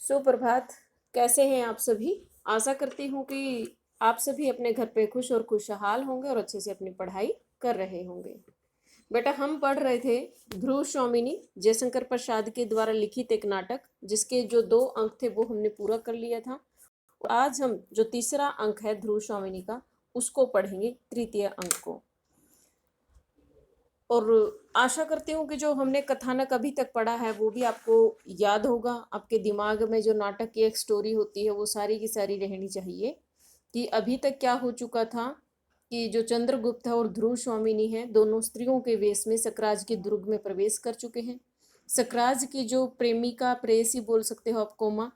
सुप्रभात। कैसे हैं आप सभी? आशा करती हूँ कि आप सभी अपने घर पे खुश और खुशहाल होंगे और अच्छे से अपनी पढ़ाई कर रहे होंगे। बेटा, हम पढ़ रहे थे ध्रुव स्वामिनी जयशंकर प्रसाद के द्वारा लिखित एक नाटक, जिसके जो 2 अंक थे वो हमने पूरा कर लिया था। और आज हम जो तीसरा अंक है ध्रुव स्वामिनी का, उसको पढ़ेंगे, तृतीय अंक को। और आशा करती हूँ कि जो हमने कथानक अभी तक पढ़ा है वो भी आपको याद होगा। आपके दिमाग में जो नाटक की एक स्टोरी होती है वो सारी की सारी रहनी चाहिए कि अभी तक क्या हो चुका था कि जो चंद्रगुप्त है और ध्रुव स्वामिनी है, दोनों स्त्रियों के वेश में सकराज के दुर्ग में प्रवेश कर चुके हैं। सकराज की जो प्रेमिका, प्रेयसी बोल सकते हो आप, कोमा,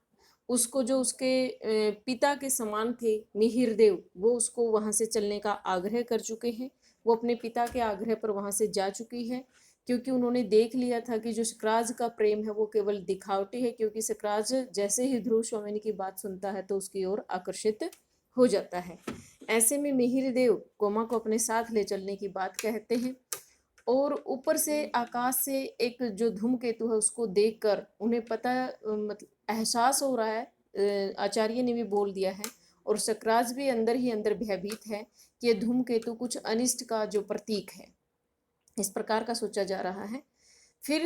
उसको जो उसके पिता के समान थे मिहिरदेव, वो उसको वहां से चलने का आग्रह कर चुके हैं। वो अपने पिता के आग्रह पर वहां से जा चुकी है, क्योंकि उन्होंने देख लिया था कि जो सकराज का प्रेम है वो केवल दिखावटी है, क्योंकि सकराज जैसे ही ध्रुव स्वामिनी की बात सुनता है तो उसकी ओर आकर्षित हो जाता है। ऐसे में मिहिर देव कोमा को अपने साथ ले चलने की बात कहते हैं, और ऊपर से आकाश से एक जो धूमकेतु है उसको देखकर उन्हें पता, मतलब एहसास हो रहा है, आचार्य ने भी बोल दिया है और सकराज भी अंदर ही अंदर भयभीत है कि ये धूमकेतु कुछ अनिष्ट का जो प्रतीक है, इस प्रकार का सोचा जा रहा है। फिर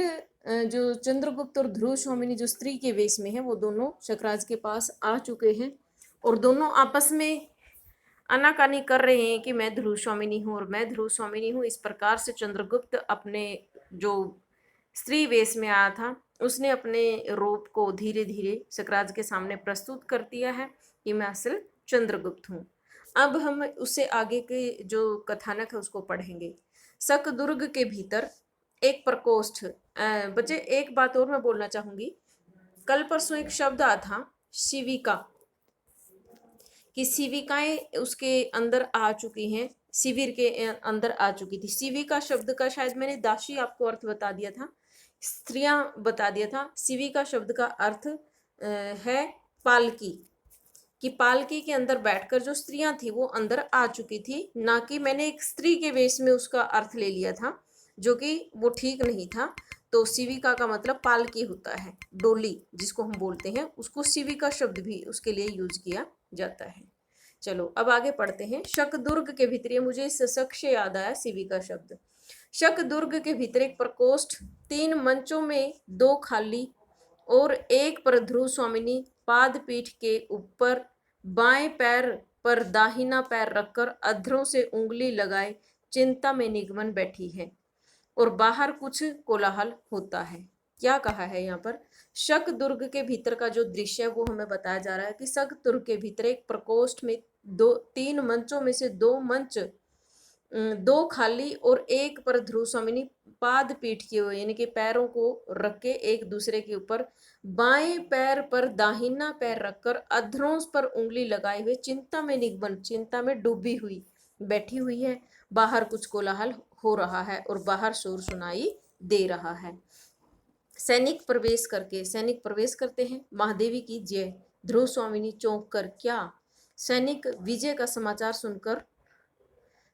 जो चंद्रगुप्त और ध्रुव स्वामिनी जो स्त्री के वेश में है वो दोनों सकराज के पास आ चुके हैं और दोनों आपस में आनाकानी कर रहे हैं कि मैं ध्रुव स्वामिनी हूँ और मैं ध्रुव स्वामिनी हूँ। इस प्रकार से चंद्रगुप्त अपने जो स्त्री वेश में आया था उसने अपने रूप को धीरे धीरे सकराज के सामने प्रस्तुत कर दिया है कि मैं असल चंद्रगुप्त हूँ। अब हम उससे आगे के जो कथानक है उसको पढ़ेंगे। शकदुर्ग के भीतर एक प्रकोष्ठ। बच्चे, एक बात और मैं बोलना चाहूंगी। कल परसों एक शब्द आया था शिविका, कि शिविकाएं उसके अंदर आ चुकी हैं, शिविर के अंदर आ चुकी थी। शिविका शब्द का शायद मैंने दासी आपको अर्थ बता दिया था, स्त्रियां बता दिया था। शिविका शब्द का अर्थ है पालकी, कि पालकी के अंदर बैठकर जो स्त्रियां थी वो अंदर आ चुकी थी। ना कि मैंने एक स्त्री के वेश में उसका अर्थ ले लिया था, जो कि वो ठीक नहीं था। तो शिविका का मतलब पालकी होता है, डोली जिसको हम बोलते हैं, उसको शिविका शब्द भी उसके लिए यूज किया जाता है। चलो अब आगे पढ़ते हैं। शकदुर्ग के भीतर, मुझे इस शक से याद आया शिविका शब्द। शकदुर्ग के भीतर एक प्रकोष्ठ, 3 मंचों में 2 खाली और एक पर ध्रुव स्वामिनी पाद पीठ के ऊपर बाएं पैर पर दाहिना पैर रखकर अधरों से उंगली लगाए चिंता में निगमन बैठी है और बाहर कुछ कोलाहल होता है। क्या कहा है यहाँ पर? शक दुर्ग के भीतर का जो दृश्य है वो हमें बताया जा रहा है कि शक दुर्ग के भीतर एक प्रकोष्ठ में 3 मंचों में से 2 मंच, 2 खाली और एक पर ध्रुव स्वामिनी पाद पीठ किए हुए, यानी कि पैरों को रख के एक दूसरे के ऊपर बाएं पैर पर दाहिना पैर रखकर अधरों पर उंगली लगाए हुए चिंता में निगमन, चिंता में डूबी हुई बैठी हुई है। बाहर कुछ कोलाहल हो रहा है और बाहर शोर सुनाई दे रहा है। सैनिक प्रवेश करते हैं। महादेवी की जय। ध्रुव स्वामिनी चौंक कर, क्या? सैनिक विजय का समाचार सुनकर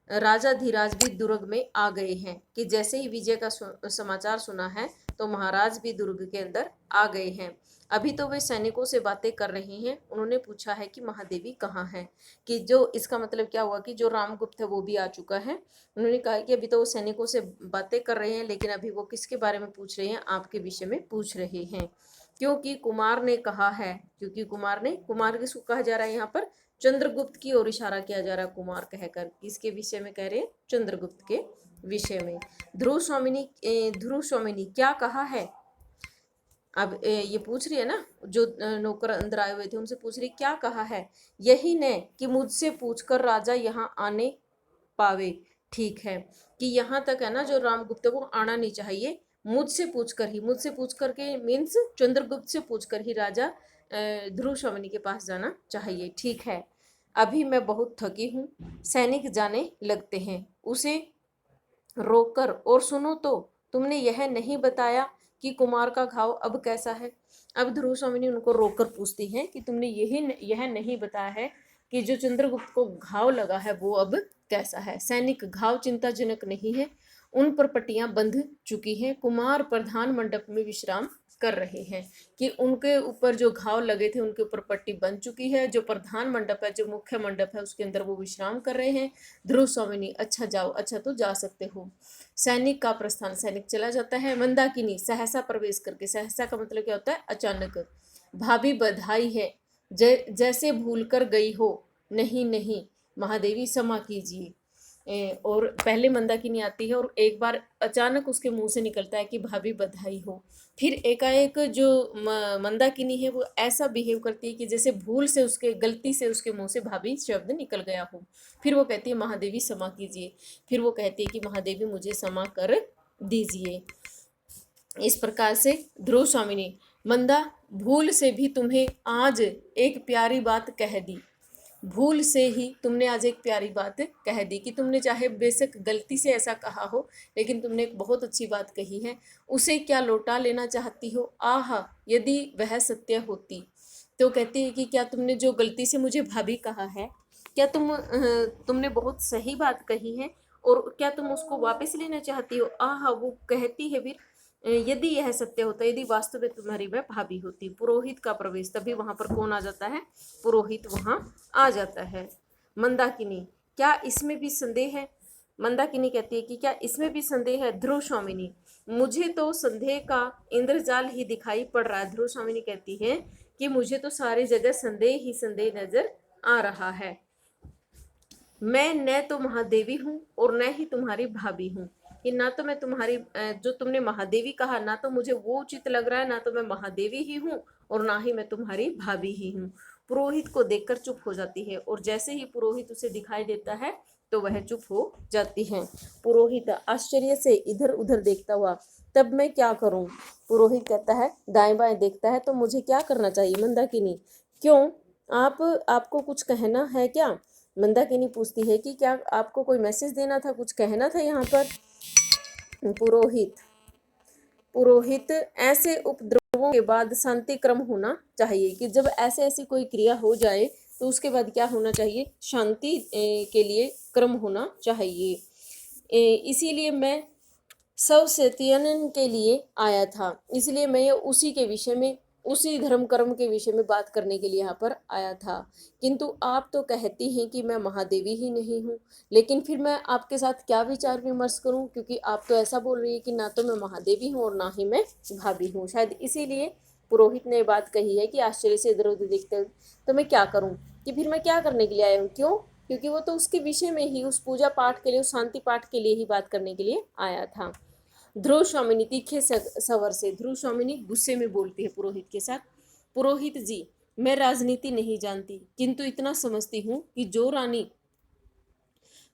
राजा धीराज भी दुर्ग में आ गए हैं, कि जैसे ही विजय का समाचार सुना है तो महाराज भी दुर्ग के अंदर आ गए हैं। अभी तो वे सैनिकों से बातें कर रहे हैं। उन्होंने पूछा है कि महादेवी कहाँ है, कि जो इसका मतलब क्या हुआ कि जो रामगुप्त है वो भी आ चुका है। उन्होंने कहा कि अभी तो वो सैनिकों से बातें कर रहे हैं, लेकिन अभी वो किसके बारे में पूछ रहे हैं? आपके विषय में पूछ रहे हैं, क्योंकि कुमार ने कहा है। क्योंकि कुमार किसको कहा जा रहा है यहाँ पर? चंद्रगुप्त की ओर इशारा किया जा रहा है कुमार कहकर। किसके विषय में कह रहे हैं? चंद्रगुप्त के विषय में। ध्रुव स्वामिनी क्या कहा है? अब ये पूछ रही है ना, जो नौकर अंदर आए हुए थे उनसे पूछ रही क्या कहा है? यही ने कि मुझसे पूछकर राजा यहाँ आने पावे। ठीक है, कि यहाँ तक है ना, जो रामगुप्त को आना नहीं चाहिए, मुझसे पूछकर के मीन्स चंद्रगुप्त से पूछकर ही राजा ध्रुव स्वामिनी के पास जाना चाहिए। ठीक है, अभी मैं बहुत थकी हूँ। सैनिक जाने लगते हैं। उसे रोककर, और सुनो तो, तुमने यह नहीं बताया कि कुमार का घाव अब कैसा है? अब ध्रुव स्वामिनी उनको रोककर पूछती हैं कि तुमने यह नहीं बताया है कि जो चंद्रगुप्त को घाव लगा है वो अब कैसा है? सैनिक, घाव चिंताजनक नहीं है, उन पर पट्टियां बंध चुकी हैं। कुमार प्रधान मंडप में विश्राम कर रहे हैं कि उनके ऊपर जो घाव लगे थे उनके ऊपर पट्टी बन चुकी है। जो प्रधान मंडप है, जो मुख्य मंडप है, उसके अंदर वो विश्राम कर रहे हैं। ध्रुव स्वामिनी, अच्छा जाओ, अच्छा तो जा सकते हो। सैनिक का प्रस्थान, सैनिक चला जाता है। मंदाकिनी सहसा प्रवेश करके, सहसा का मतलब क्या होता है? अचानक। भाभी बधाई है, जैसे भूल कर गई हो, नहीं नहीं महादेवी क्षमा कीजिए। और पहले मंदाकिनी आती है और एक बार अचानक उसके मुंह से निकलता है कि भाभी बधाई हो। फिर एकाएक जो मंदाकिनी है वो ऐसा बिहेव करती है कि जैसे भूल से, उसके गलती से उसके मुंह से भाभी शब्द निकल गया हो। फिर वो कहती है महादेवी क्षमा कीजिए। फिर वो कहती है कि महादेवी मुझे क्षमा कर दीजिए। इस प्रकार से ध्रुव स्वामिनी, मंदा भूल से भी तुम्हें आज एक प्यारी बात कह दी। भूल से ही तुमने आज एक प्यारी बात कह दी कि तुमने चाहे बेशक गलती से ऐसा कहा हो, लेकिन तुमने एक बहुत अच्छी बात कही है। उसे क्या लौटा लेना चाहती हो? आह, यदि वह सत्य होती। तो कहती है कि क्या तुमने जो गलती से मुझे भाभी कहा है, क्या तुमने बहुत सही बात कही है, और क्या तुम उसको वापस लेना चाहती हो? आह, वो कहती है फिर, यदि यह सत्य होता, यदि वास्तव में तुम्हारी वह भाभी होती। पुरोहित का प्रवेश, तभी वहां पर कौन आ जाता है? पुरोहित वहां आ जाता है। मंदाकिनी, क्या इसमें भी संदेह है? मंदाकिनी कहती है कि क्या इसमें भी संदेह है? ध्रुव स्वामिनी, मुझे तो संदेह का इंद्रजाल ही दिखाई पड़ रहा है। ध्रुव स्वामिनी कहती है कि मुझे तो सारी जगह संदेह ही संदेह नजर आ रहा है। मैं न तो महादेवी हूँ और न ही तुम्हारी भाभी हूँ, कि ना तो मैं तुम्हारी, जो तुमने महादेवी कहा, ना तो मुझे वो उचित लग रहा है, ना तो मैं महादेवी ही हूँ और ना ही मैं तुम्हारी भाभी ही हूँ। पुरोहित को देखकर चुप हो जाती है, और जैसे ही पुरोहित उसे दिखाई देता है तो वह चुप हो जाती है। पुरोहित आश्चर्य से इधर उधर देखता हुआ, तब मैं क्या करूं? पुरोहित कहता है, दाएं बाएं देखता है, तो मुझे क्या करना चाहिए? मंदाकिनी, क्यों, आपको कुछ कहना है क्या? मंदाकिनी पूछती है कि क्या आपको कोई मैसेज देना था, कुछ कहना था यहाँ पर? पुरोहित पुरोहित ऐसे उपद्रवों के बाद शांति क्रम होना चाहिए, कि जब ऐसे ऐसी कोई क्रिया हो जाए तो उसके बाद क्या होना चाहिए? शांति के लिए क्रम होना चाहिए। इसीलिए मैं सवसेतियन के लिए आया था, इसलिए मैं ये उसी के विषय में, उसी धर्म कर्म के विषय में बात करने के लिए यहाँ पर आया था। किंतु आप तो कहती हैं कि मैं महादेवी ही नहीं हूँ, लेकिन फिर मैं आपके साथ क्या विचार विमर्श करूँ, क्योंकि आप तो ऐसा बोल रही है कि ना तो मैं महादेवी हूँ और ना ही मैं भाभी हूँ। शायद इसीलिए पुरोहित ने बात कही है कि आश्चर्य से इधर उधर देखते हुए, तो मैं क्या करूँ, कि फिर मैं क्या करने के लिए आया हूँ? क्यों? क्योंकि वो तो उसके विषय में ही, उस पूजा पाठ के लिए, उस शांति पाठ के लिए ही बात करने के लिए आया था। ध्रुव स्वामिनी तीखे सवर से, ध्रुव स्वामिनी गुस्से में बोलती है पुरोहित के साथ, पुरोहित जी, मैं राजनीति नहीं जानती, किंतु इतना समझती हूँ कि जो रानी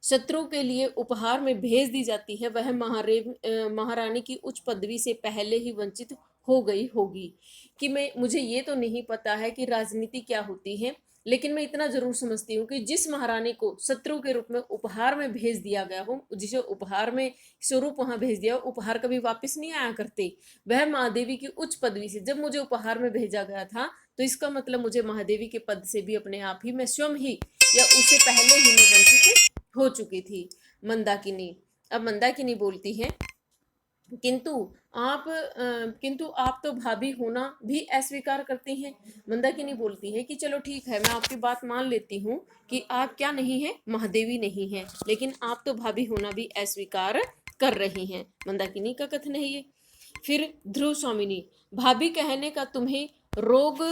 शत्रु के लिए उपहार में भेज दी जाती है, वह महारानी की उच्च पदवी से पहले ही वंचित हो गई होगी। कि मुझे ये तो नहीं पता है कि राजनीति क्या होती है, लेकिन मैं इतना जरूर समझती हूँ कि जिस महारानी को शत्रु के रूप में उपहार में भेज दिया गया हो, जिसे उपहार में स्वरूप वहां भेज दिया, उपहार कभी वापस नहीं आया करते, वह महादेवी की उच्च पदवी से जब मुझे उपहार में भेजा गया था, तो इसका मतलब मुझे महादेवी के पद से भी अपने आप ही, मैं स्वयं ही या उससे पहले ही मैं वंचित हो चुकी थी। मंदाकिनी, अब मंदाकिनी बोलती है, किंतु आप तो भाभी होना भी अस्वीकार करती हैं। मंदाकिनी बोलती है कि चलो ठीक है, मैं आपकी बात मान लेती हूँ कि आप क्या नहीं है, महादेवी नहीं है, लेकिन आप तो भाभी होना भी अस्वीकार कर रही हैं। मंदाकिनी का कथन है ये। फिर ध्रुव स्वामिनी, भाभी कहने का तुम्हें रोग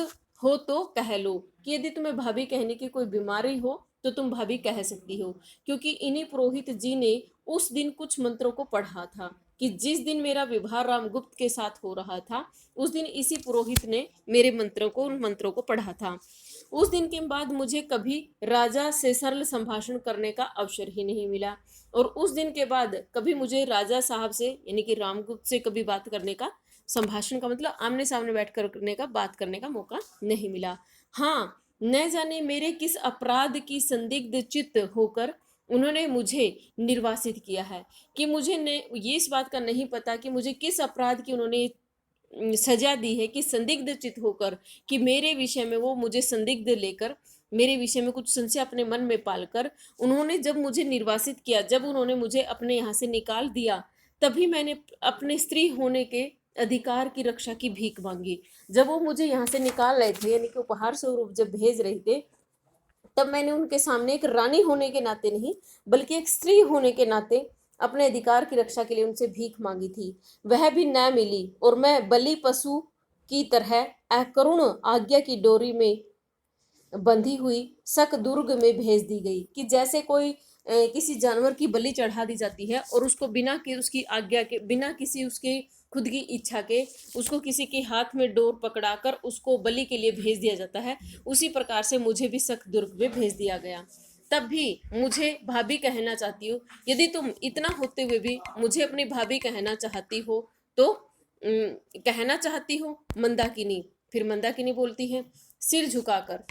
हो तो कह लो, कि यदि तुम्हें भाभी कहने की कोई बीमारी हो तो तुम भाभी कह सकती हो, क्योंकि इन्हीं पुरोहित जी ने उस दिन कुछ मंत्रों को पढ़ा था, कि जिस दिन मेरा विवाह रामगुप्त के साथ हो रहा था, उस दिन इसी पुरोहित ने मेरे मंत्रों को, उन मंत्रों को पढ़ा था। उस दिन के बाद मुझे कभी राजा से सरल संभाषण करने का अवसर ही नहीं मिला, और उस दिन के बाद कभी मुझे राजा साहब से, यानी कि रामगुप्त से, कभी बात करने का, संभाषण का मतलब आमने सामने बैठ कर करने का, बात करने का मौका नहीं मिला। हाँ, न जाने मेरे किस अपराध की संदिग्ध चित्त होकर उन्होंने मुझे निर्वासित किया है, कि मुझे ये इस बात का नहीं पता कि मुझे किस अपराध की उन्होंने सजा दी है, कि संदिग्ध चित होकर, कि मेरे विषय में वो मुझे संदिग्ध लेकर, मेरे विषय में कुछ संशय अपने मन में पालकर उन्होंने जब मुझे निर्वासित किया, जब उन्होंने मुझे अपने यहाँ से निकाल दिया, तभी मैंने अपने स्त्री होने के अधिकार की रक्षा की भीख मांगी। जब वो मुझे यहाँ से निकाल रहे थे, यानी कि उपहार स्वरूप जब भेज रहे थे, तब मैंने उनके सामने एक रानी होने के नाते नहीं, बल्कि एक स्त्री होने के नाते अपने अधिकार की रक्षा के लिए उनसे भीख मांगी थी। वह भी न मिली और मैं बलि पशु की तरह अकरुण आज्ञा की डोरी में बंधी हुई शक दुर्ग में भेज दी गई। कि जैसे कोई किसी जानवर की बलि चढ़ा दी जाती है और उसको बिना कि उसकी आज्ञा के, बिना किसी उसके खुद की इच्छा के, उसको किसी के हाथ में डोर पकड़ाकर उसको बलि के लिए भेज दिया जाता है, उसी प्रकार से मुझे भी शक दुर्ग में भेज दिया गया। तब भी मुझे भाभी कहना चाहती हूँ। यदि तुम इतना होते हुए भी मुझे अपनी भाभी कहना चाहती हो तो कहना चाहती हो मंदाकिनी। फिर मंदाकिनी बोलती है, सिर झुकाकर,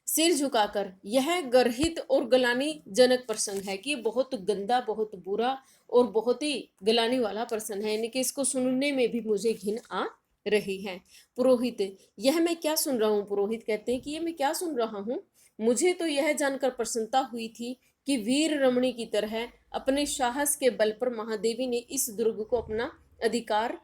सिर झुकाकर। यह गर्हित और गलानी जनक प्रसंग है कि बहुत गंदा, बहुत बुरा और बहुत ही गलानी वाला प्रसंग है, यानी कि इसको सुनने में भी मुझे घिन आ रही है। पुरोहित, यह मैं क्या सुन रहा हूँ? पुरोहित कहते हैं कि ये मैं क्या सुन रहा हूँ? मुझे तो यह जानकर प्रसन्नता हुई थी कि वीर रमणी की तरह अपने साहस के बल पर महादेवी ने इस दुर्ग को अपना अधिकार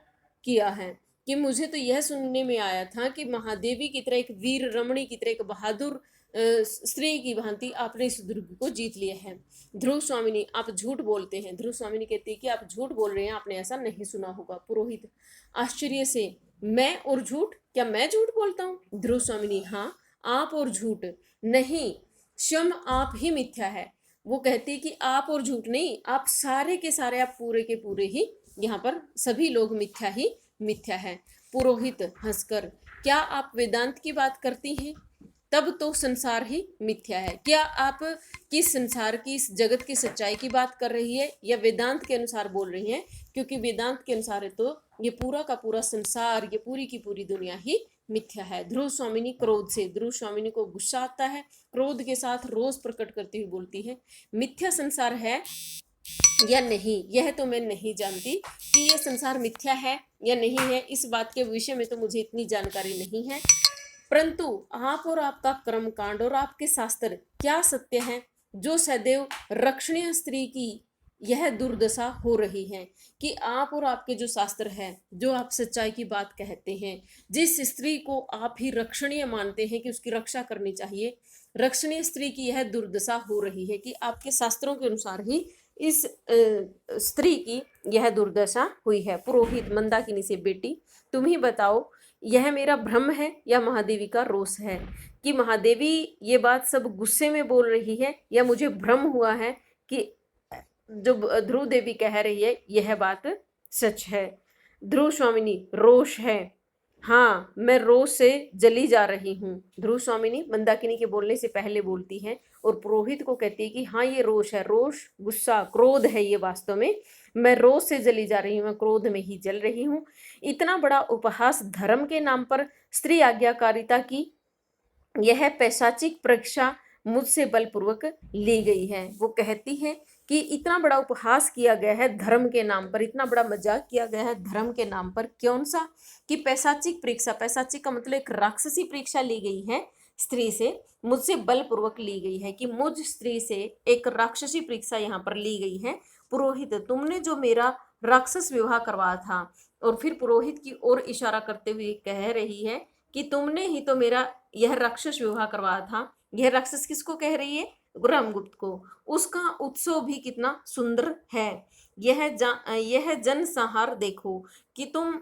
किया है। कि मुझे तो यह सुनने में आया था कि महादेवी की तरह, एक वीर रमणी की तरह, एक बहादुर स्त्री की भांति आपने इस दुर्ग को जीत लिया है। ध्रुव स्वामिनी, आप झूठ बोलते हैं। ध्रुव स्वामिनी कहती है कि आप झूठ बोल रहे हैं, आपने ऐसा नहीं सुना होगा। पुरोहित आश्चर्य से, मैं और झूठ? क्या मैं झूठ बोलता हूँ? ध्रुव स्वामिनी, हाँ, आप और झूठ नहीं, स्वयं आप ही मिथ्या है। वो कहती है कि आप और झूठ नहीं, आप सारे के सारे, आप पूरे के पूरे ही, यहाँ पर सभी लोग मिथ्या ही मिथ्या है। पुरोहित हंसकर, क्या आप वेदांत की बात करती हैं? तब तो संसार ही मिथ्या है। क्या आप किस संसार की, इस जगत की सच्चाई की बात कर रही है या वेदांत के अनुसार बोल रही है? क्योंकि वेदांत के अनुसार है तो ये पूरा का पूरा संसार, ये पूरी की पूरी दुनिया ही मिथ्या है। ध्रुव स्वामिनी क्रोध से, ध्रुव स्वामिनी को गुस्सा आता है, क्रोध के साथ रोष प्रकट करती हुई बोलती है, मिथ्या संसार है या नहीं, यह तो मैं नहीं जानती कि यह संसार मिथ्या है या नहीं है। इस बात के विषय में तो मुझे इतनी जानकारी नहीं है, परंतु आप और आपका कर्मकांड और आपके शास्त्र क्या सत्य है जो सदैव रक्षणीय स्त्री की यह दुर्दशा हो रही है? कि आप और आपके जो शास्त्र है, जो आप सच्चाई की बात कहते हैं, जिस स्त्री को आप ही रक्षणीय मानते हैं कि उसकी रक्षा करनी चाहिए, रक्षणीय स्त्री की यह दुर्दशा हो रही है कि आपके शास्त्रों के अनुसार ही इस स्त्री की यह दुर्दशा हुई है। पुरोहित मंदाकिनी से, बेटी तुम ही बताओ, यह मेरा भ्रम है या महादेवी का रोष है? कि महादेवी ये बात सब गुस्से में बोल रही है या मुझे भ्रम हुआ है कि जो ध्रुव देवी कह रही है यह बात सच है? ध्रुव स्वामिनी, रोष है। हाँ, मैं रोष से जली जा रही हूँ। ध्रुव स्वामिनी मंदाकिनी के बोलने से पहले बोलती है और पुरोहित को कहती है कि हाँ, ये रोष है, रोष, गुस्सा, क्रोध है ये वास्तव में। मैं रोष से जली जा रही हूँ, मैं क्रोध में ही जल रही हूँ। इतना बड़ा उपहास धर्म के नाम पर स्त्री आज्ञाकारिता की यह पैशाचिक परीक्षा मुझसे बलपूर्वक ली गई है। वो कहती है कि इतना बड़ा उपहास किया गया है धर्म के नाम पर, इतना बड़ा मजाक किया गया है धर्म के नाम पर। कौन सा? कि पैशाचिक परीक्षा, पैशाचिक का मतलब एक राक्षसी परीक्षा ली गई है स्त्री से, मुझसे बलपूर्वक ली गई है। कि मुझ स्त्री से एक राक्षसी परीक्षा यहाँ पर ली गई है। पुरोहित, तुमने जो मेरा राक्षस विवाह करवाया था, और फिर पुरोहित की ओर इशारा करते हुए कह रही है कि तुमने ही तो मेरा यह राक्षस विवाह करवाया था। यह राक्षस किसको कह रही है? ग्रामगुप्त को। उसका उत्सव भी कितना सुंदर है। यह जन संहार देखो कि तुम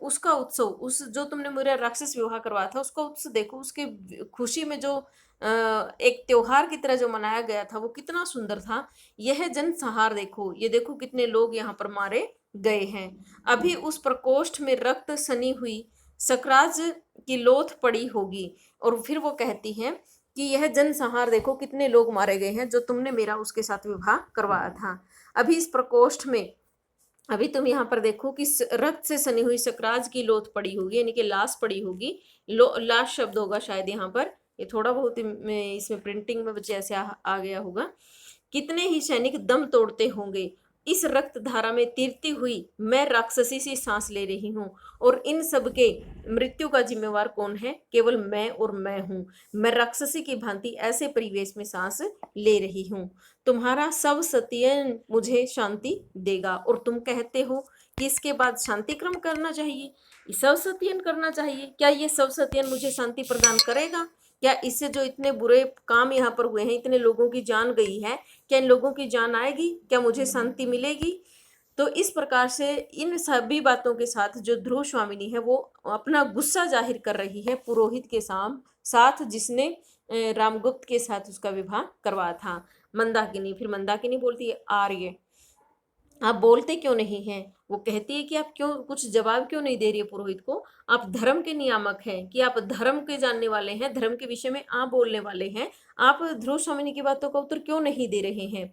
उसका उत्सव, उस जो तुमने मेरा राक्षस विवाह करवाया था उसका उत्सव देखो, उसके खुशी में जो एक त्योहार की तरह जो मनाया गया था वो कितना सुंदर था। यह जन संहार देखो, ये देखो कितने लोग यहाँ पर मारे गए हैं। अभी उस प्रकोष्ठ में रक्त सनी हुई सकराज की लोथ पड़ी होगी। और फिर वो कहती है कि यह जनसंहार देखो, कितने लोग मारे गए हैं जो तुमने मेरा उसके साथ विवाह करवाया था। अभी इस प्रकोष्ठ में, अभी तुम यहाँ पर देखो कि रक्त से सनी हुई सकराज की लोथ पड़ी होगी, यानी कि लाश पड़ी होगी। लाश शब्द होगा शायद यहाँ पर, ये थोड़ा बहुत इसमें प्रिंटिंग में जैसे आ गया होगा। कितने ही सैनिक दम तोड़ते होंगे। इस रक्त धारा में तीरती हुई मैं राक्षसी सी सांस ले रही हूँ, और इन सब के मृत्यु का जिम्मेवार कौन है? केवल मैं और मैं हूँ। मैं राक्षसी की भांति ऐसे परिवेश में सांस ले रही हूँ। तुम्हारा सब सत्य मुझे शांति देगा, और तुम कहते हो कि इसके बाद शांति क्रम करना चाहिए, शव सत्यन करना चाहिए। क्या ये शव सत्यन मुझे शांति प्रदान करेगा? क्या इससे जो इतने बुरे काम यहाँ पर हुए हैं, इतने लोगों की जान गई है, क्या इन लोगों की जान आएगी? क्या मुझे शांति मिलेगी? तो इस प्रकार से इन सभी बातों के साथ जो ध्रुव स्वामिनी है वो अपना गुस्सा जाहिर कर रही है पुरोहित के साथ, जिसने रामगुप्त के साथ उसका विवाह करवाया था। मंदाकिनी, फिर मंदाकिनी बोलती है, आर्य आप बोलते क्यों नहीं हैं? वो कहती है कि आप क्यों कुछ जवाब क्यों नहीं दे रही है पुरोहित को? आप धर्म के नियामक हैं, कि आप धर्म के जानने वाले हैं, धर्म के विषय में आप बोलने वाले हैं, आप ध्रुव स्वामिनी की बातों का उत्तर क्यों नहीं दे रहे हैं?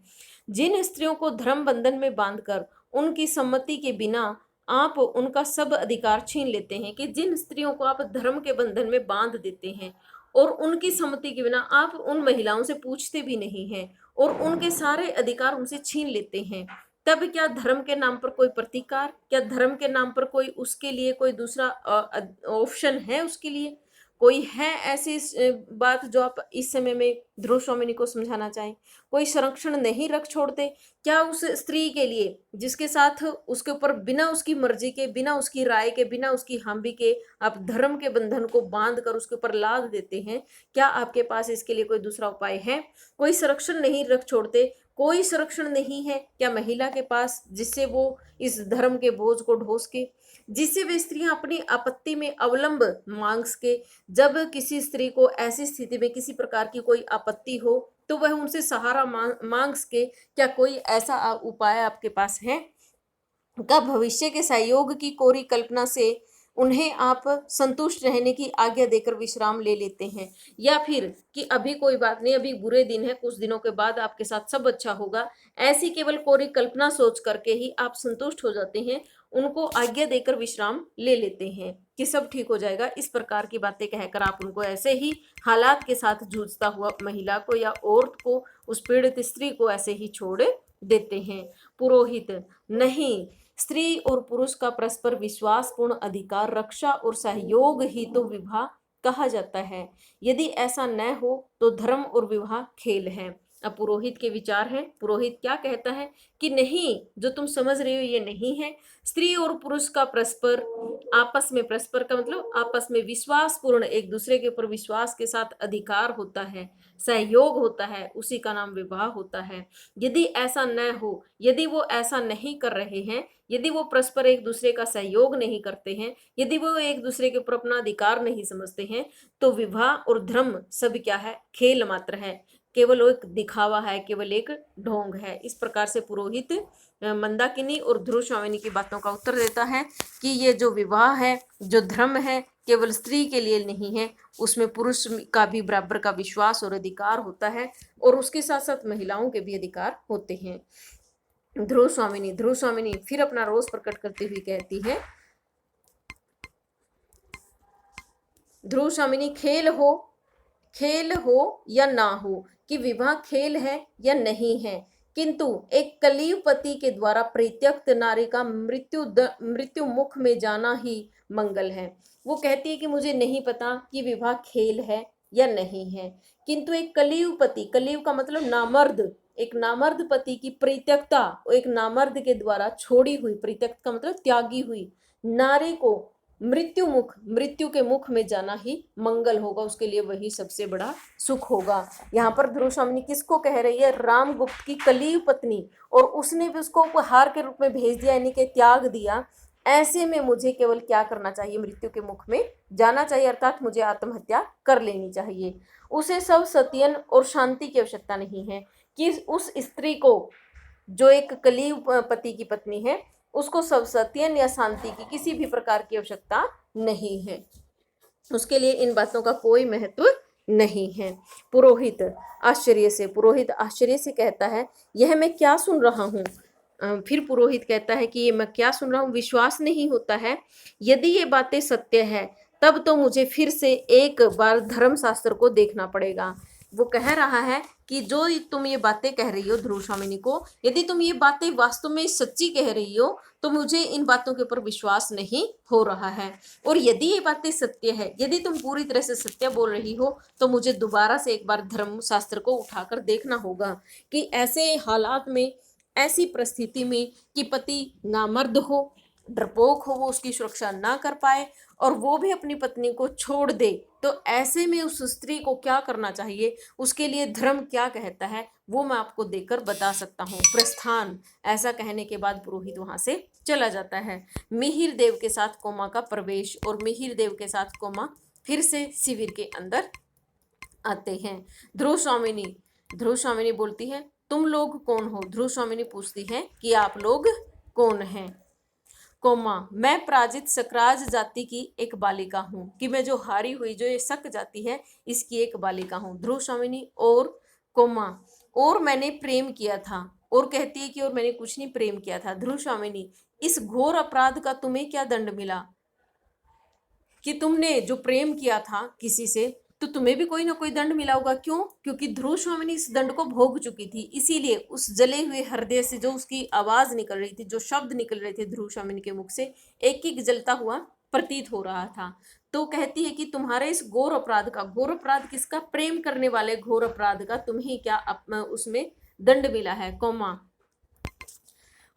जिन स्त्रियों को धर्म बंधन में बांधकर उनकी सम्मति के बिना आप उनका सब अधिकार छीन लेते हैं, कि जिन स्त्रियों को आप धर्म के बंधन में बांध देते हैं और उनकी सम्मति के बिना आप उन महिलाओं से पूछते भी नहीं हैं और उनके सारे अधिकार उनसे छीन लेते हैं, तब क्या धर्म के नाम पर कोई प्रतिकार, क्या धर्म के नाम पर कोई उसके लिए कोई दूसरा ऑप्शन है? उसके लिए कोई है ऐसी बात जो आप इस समय में ध्रुव स्वामिनी को समझाना चाहें? कोई संरक्षण नहीं रख छोड़ते क्या उस स्त्री के लिए जिसके साथ उसके ऊपर बिना उसकी मर्जी के, बिना उसकी राय के, बिना उसकी हामी के आप धर्म के बंधन को बांध कर उसके ऊपर लाद देते हैं? क्या आपके पास इसके लिए कोई दूसरा उपाय है? कोई संरक्षण नहीं रख छोड़ते, कोई संरक्षण नहीं है क्या महिला के पास, जिससे वो इस धर्म के बोझ को ढो सके, जिससे वे स्त्रियां अपनी आपत्ति में अवलंब मांग सके? जब किसी स्त्री को ऐसी स्थिति में किसी प्रकार की कोई आपत्ति हो तो वह उनसे सहारा मांग सके, क्या कोई ऐसा उपाय आपके पास है? क्या भविष्य के सहयोग की कोरी कल्पना से उन्हें आप संतुष्ट रहने की आज्ञा देकर विश्राम ले लेते हैं, या फिर कि अभी कोई बात नहीं, अभी बुरे दिन है, कुछ दिनों के बाद आपके साथ सब अच्छा होगा, ऐसी केवल कोरी कल्पना सोच करके ही आप संतुष्ट हो जाते हैं, उनको आज्ञा देकर विश्राम ले लेते हैं कि सब ठीक हो जाएगा? इस प्रकार की बातें कहकर आप उनको ऐसे ही हालात के साथ जूझता हुआ महिला को या औरत को, उस पीड़ित स्त्री को ऐसे ही छोड़ देते हैं। पुरोहित, नहीं, स्त्री और पुरुष का परस्पर विश्वासपूर्ण अधिकार, रक्षा और सहयोग ही तो विवाह कहा जाता है। यदि ऐसा न हो तो धर्म और विवाह खेल है। अब पुरोहित के विचार हैं। पुरोहित क्या कहता है कि नहीं, जो तुम समझ रहे हो ये नहीं है। स्त्री और पुरुष का परस्पर आपस में, परस्पर का मतलब आपस में विश्वासपूर्ण, एक दूसरे के ऊपर विश्वास के साथ अधिकार होता है, सहयोग होता है, उसी का नाम विवाह होता है। यदि ऐसा न हो, यदि वो ऐसा नहीं कर रहे हैं, यदि वो परस्पर एक दूसरे का सहयोग नहीं करते हैं, यदि वो एक दूसरे के ऊपर अपना अधिकार नहीं समझते हैं, तो विवाह और धर्म सब क्या है? खेल मात्र है, केवल एक दिखावा है, केवल एक ढोंग है। इस प्रकार से पुरोहित मंदाकिनी और ध्रुव स्वामिनी की बातों का उत्तर देता है कि ये जो विवाह है, जो धर्म है, केवल स्त्री के लिए नहीं है, उसमें पुरुष का भी बराबर का विश्वास और अधिकार होता है और उसके साथ साथ महिलाओं के भी अधिकार होते हैं। ध्रुव स्वामिनी फिर अपना रोष प्रकट करती हुई कहती है, ध्रुव स्वामिनी, खेल हो या ना हो, कि विवाह खेल है या नहीं है, किंतु एक कलियुगपति के द्वारा परित्यक्त नारी का मृत्यु मुख में जाना ही मंगल है। वो कहती है कि मुझे नहीं पता कि विवाह खेल है या नहीं है, किंतु एक कलियुगपति, कलियुग का मतलब नामर्द, एक नामर्द पति की परित्यक्ता, एक नामर्द के द्वारा छोड़ी हुई, परित्यक्त का मतलब त्यागी हुई नारी को मृत्यु के मुख में जाना ही मंगल होगा, उसके लिए वही सबसे बड़ा सुख होगा। यहाँ पर ध्रुव स्वामिनी किसको कह रही है? रामगुप्त की कलियुग पत्नी, और उसने भी उसको उपहार के रूप में भेज दिया, यानी कि त्याग दिया। ऐसे में मुझे केवल क्या करना चाहिए? मृत्यु के मुख में जाना चाहिए, अर्थात मुझे आत्महत्या कर लेनी चाहिए। उसे सब सत्यन और शांति की आवश्यकता नहीं है, कि उस स्त्री को जो एक कलियुग पति की पत्नी है, उसको सब सत्यन या शांति की किसी भी प्रकार की आवश्यकता नहीं है, उसके लिए इन बातों का कोई महत्व नहीं है। पुरोहित आश्चर्य से कहता है, यह मैं क्या सुन रहा हूँ? फिर पुरोहित कहता है कि ये मैं क्या सुन रहा हूँ, विश्वास नहीं होता है। यदि ये बातें सत्य है तब तो मुझे फिर से एक बार धर्मशास्त्र को देखना पड़ेगा। वो कह रहा है कि जो तुम ये बातें कह रही हो ध्रुव स्वामिनी को, यदि तुम ये बातें वास्तव में सच्ची कह रही हो तो मुझे इन बातों के ऊपर विश्वास नहीं हो रहा है, और यदि ये बातें सत्य है, यदि तुम पूरी तरह से सत्य बोल रही हो, तो मुझे दोबारा से एक बार धर्मशास्त्र को उठाकर देखना होगा कि ऐसे हालात में, ऐसी परिस्थिति में कि पति नामर्द हो, डरपोक हो, वो उसकी सुरक्षा ना कर पाए और वो भी अपनी पत्नी को छोड़ दे, तो ऐसे में उस स्त्री को क्या करना चाहिए, उसके लिए धर्म क्या कहता है, वो मैं आपको देकर बता सकता हूँ। प्रस्थान, ऐसा कहने के बाद पुरोहित वहां से चला जाता है। मिहिर देव के साथ कोमा का प्रवेश, और मिहिर देव के साथ कोमा फिर से शिविर के अंदर आते हैं। ध्रुव स्वामिनी बोलती है, तुम लोग कौन हो? ध्रुव स्वामिनी पूछती है कि आप लोग कौन हैं? कोमा, मैं पराजित सकराज जाति की एक बालिका हूँ, कि मैं जो हारी हुई, जो ये शक जाति है, इसकी एक बालिका हूँ। ध्रुव स्वामिनी और कोमा, और मैंने प्रेम किया था, और कहती है कि और मैंने कुछ नहीं प्रेम किया था। ध्रुव स्वामिनी, इस घोर अपराध का तुम्हें क्या दंड मिला? कि तुमने जो प्रेम किया था किसी से, तो तुम्हें भी कोई ना कोई दंड मिला होगा। क्यों? क्योंकि ध्रुव स्वामिनी इस दंड को भोग चुकी थी, इसीलिए उस जले हुए हृदय से जो उसकी आवाज निकल रही थी, जो शब्द निकल रहे थे ध्रुव स्वामिनी के मुख से, एक एक जलता हुआ प्रतीत हो रहा था। तो कहती है कि तुम्हारे इस घोर अपराध का, घोर अपराध किसका? प्रेम करने वाले घोर अपराध का तुम्हें क्या उसमें दंड मिला है? कोमा,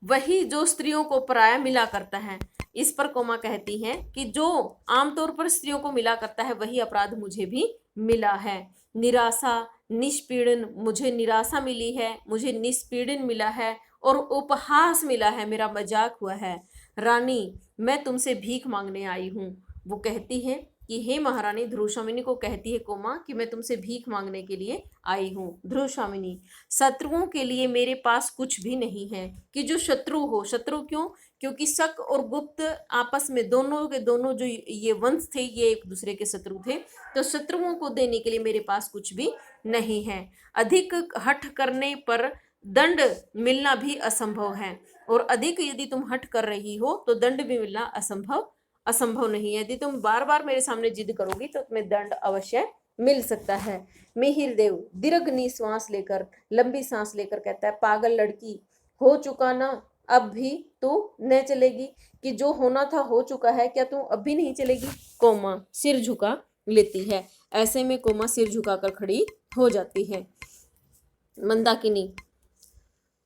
वही जो स्त्रियों को पराया मिला करता है। इस पर कोमा कहती है कि जो आमतौर पर स्त्रियों को मिला करता है, वही अपराध मुझे भी मिला है। निराशा, निष्पीड़न, मुझे निराशा मिली है, मुझे निष्पीड़न मिला है, और उपहास मिला है, मेरा मजाक हुआ है। रानी, मैं तुमसे भीख मांगने आई हूँ। वो कहती है कि हे महारानी, ध्रुव स्वामिनी को कहती है कोमा कि मैं तुमसे भीख मांगने के लिए आई हूँ। ध्रुव स्वामिनी, शत्रुओं के लिए मेरे पास कुछ भी नहीं है। कि जो शत्रु हो, शत्रु क्यों? क्योंकि शक और गुप्त आपस में दोनों के दोनों जो ये वंश थे, ये एक दूसरे के शत्रु थे, तो शत्रुओं को देने के लिए मेरे पास कुछ भी नहीं है। अधिक हठ करने पर दंड मिलना भी असंभव है, और अधिक यदि तुम हठ कर रही हो तो दंड भी मिलना असंभव नहीं है। यदि तुम बार बार मेरे सामने जिद करोगी तो तुम्हें दंड अवश्य मिल सकता है। मिहिर देव दीर्घ निश्वास लेकर, लंबी सांस लेकर कहता है, पागल लड़की, हो चुका ना, अब भी तू न चलेगी? कि जो होना था हो चुका है, क्या तू अब भी नहीं चलेगी? कोमा सिर झुका लेती है। ऐसे में कोमा सिर झुकाकर खड़ी हो जाती है। मंदाकिनी,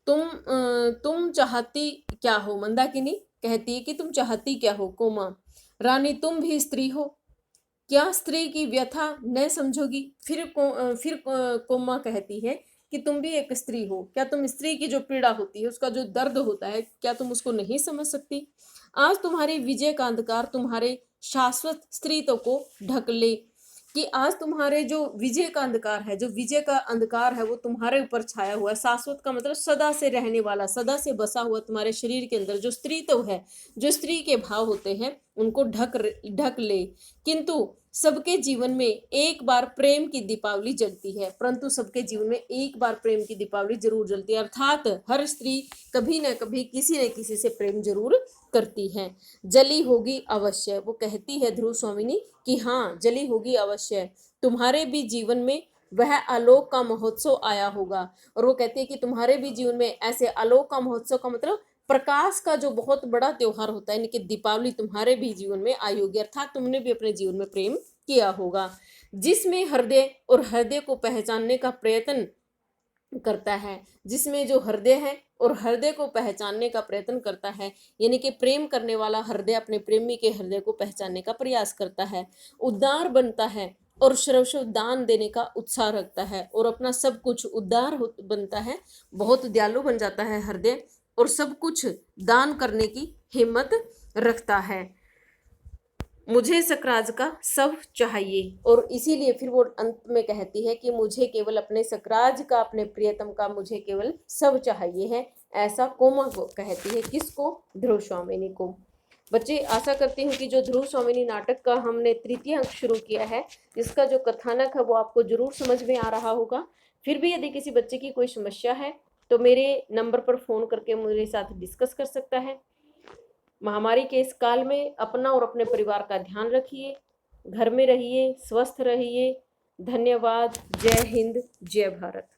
तुम चाहती क्या हो? मंदाकिनी कहती है कि तुम चाहती क्या हो? कोमा, रानी तुम भी स्त्री हो, क्या स्त्री की व्यथा न समझोगी? फिर कोमा कहती है कि तुम भी एक स्त्री हो, क्या तुम स्त्री की जो पीड़ा होती है, उसका जो दर्द होता है, क्या तुम उसको नहीं समझ सकती? आज तुम्हारी विजय का अंधकार तुम्हारे शाश्वत स्त्रीत्व को ढक ले। कि आज तुम्हारे जो विजय का अंधकार है, जो विजय का अंधकार है, वो तुम्हारे ऊपर छाया हुआ है। शाश्वत का मतलब सदा से रहने वाला, सदा से बसा हुआ तुम्हारे शरीर के अंदर जो स्त्रीत्व है, जो स्त्री के भाव होते हैं, उनको ढक ले। किंतु सबके जीवन में एक बार प्रेम की दीपावली जलती है, परंतु सबके जीवन में एक बार प्रेम की दीपावली जरूर जलती है। अर्थात हर स्त्री कभी न कभी किसी न किसी से प्रेम जरूर करती है। जली होगी अवश्य, वो कहती है ध्रुव स्वामिनी कि हाँ, जली होगी अवश्य। तुम्हारे भी जीवन में वह आलोक का महोत्सव आया होगा। और वो कहती है कि तुम्हारे भी जीवन में ऐसे आलोक का महोत्सव का मतलब प्रकाश का जो बहुत बड़ा त्योहार होता है, यानी कि दीपावली तुम्हारे भी जीवन में आई होगी। अर्थात तुमने भी अपने जीवन में प्रेम किया होगा, जिसमें हृदय और हृदय को पहचानने का प्रयत्न करता है, जिसमें जो हृदय है और हृदय को पहचानने का प्रयत्न करता है, यानी कि प्रेम करने वाला हृदय अपने प्रेमी के हृदय को पहचानने का प्रयास करता है, उदार बनता है और सर्वस्व दान देने का उत्साह रखता है, और अपना सब कुछ उदार बनता है, बहुत दयालु बन जाता है हृदय, और सब कुछ दान करने की हिम्मत रखता है। मुझे सकराज का सब चाहिए, और इसीलिए फिर वो अंत में कहती है कि मुझे केवल अपने सकराज का, अपने प्रियतम का मुझे केवल सब चाहिए है। ऐसा कोमा को कहती है। किसको? ध्रुव स्वामिनी को। बच्चे, आशा करती हूँ कि जो ध्रुव स्वामिनी नाटक का हमने तृतीय अंक शुरू किया है, इसका जो कथानक है वो आपको जरूर समझ में आ रहा होगा। फिर भी यदि किसी बच्चे की कोई समस्या है तो मेरे नंबर पर फ़ोन करके मेरे साथ डिस्कस कर सकता है। महामारी के इस काल में अपना और अपने परिवार का ध्यान रखिए, घर में रहिए, स्वस्थ रहिए। धन्यवाद। जय हिंद, जय भारत।